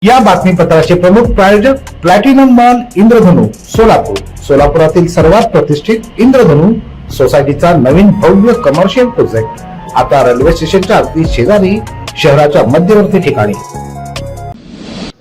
या बातमीपत्राचे प्रमुख प्रायोजक प्लॅटिनम मॉल इंद्रधनु सोलापूर। सोलापुरातील सर्वात प्रतिष्ठित इंद्रधनु सोसायटीचा नवीन भव्य कमर्शियल प्रोजेक्ट आता रेल्वे स्टेशनच्या अगदी शेजारी शहराच्या मध्यवर्ती ठिकाणी।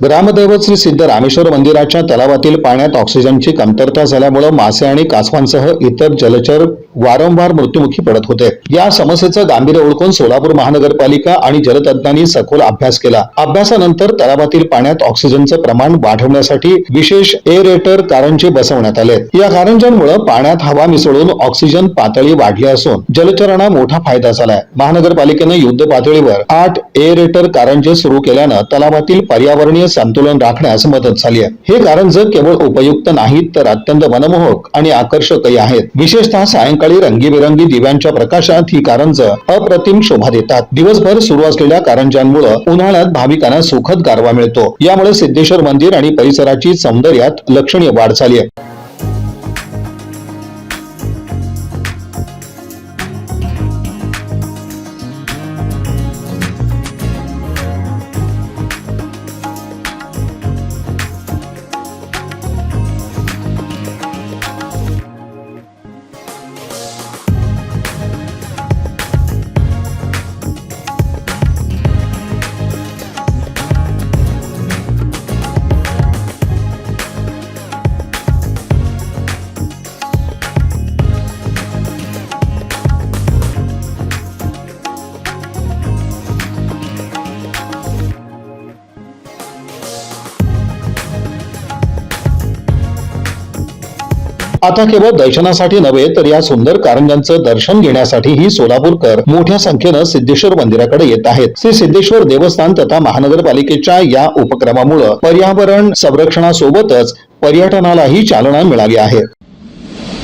ग्रामदैवत श्री सिद्ध रामेश्वर मंदिराच्या तलावातील पाण्यात ऑक्सिजनची कमतरता झाल्यामुळे मासे आणि कासवांसह इतर जलचर वारंवार मृत्युमुखी पडत होते। या समस्येचं गांभीर्य ओळखून सोलापूर महानगरपालिका आणि जलतज्ञांनी सखोल अभ्यास केला। अभ्यासानंतर तलावातील पाण्यात ऑक्सिजनचं प्रमाण वाढवण्यासाठी विशेष एरेटर कारंजे बसवण्यात आले। या कारंज्यांमुळे पाण्यात हवा मिसळून ऑक्सिजन पातळी वाढली असून जलचरांना मोठा फायदा झालाय। महानगरपालिकेने युद्ध पातळीवर 8 एरेटर कारंजे सुरू केल्यानं तलावातील पर्यावरणीय संतुलन राखण्यास मदत झाली आहे। हे कारंजे केवळ उपयुक्त नाहीत तर अत्यंत मनमोहक आणि आकर्षकही आहेत। विशेषतः सायंकाळी रंगीबेरंगी दिव्यांच्या प्रकाशात ही कारंजे अप्रतिम शोभा देतात। दिवसभर सुरू असलेल्या कारंज्यांमुळे उन्हाळ्यात भाविकांना सुखद गारवा मिळतो। यामुळे सिद्धेश्वर मंदिर आणि परिसराची सौंदर्यात लक्षणीय वाढ झाली आहे। आता केवळ दर्शनासाठी नव्हे तर या सुंदर कारंज्यांचं दर्शन घेण्यासाठी ही सोलापूरकर मोठ्या संख्येनं सिद्धेश्वर मंदिराकडे येत आहेत। श्री सिद्धेश्वर देवस्थान तथा महानगरपालिकेच्या या उपक्रमामुळे पर्यावरण संरक्षणासोबतच पर्यटनालाही चालना मिळाली आहे।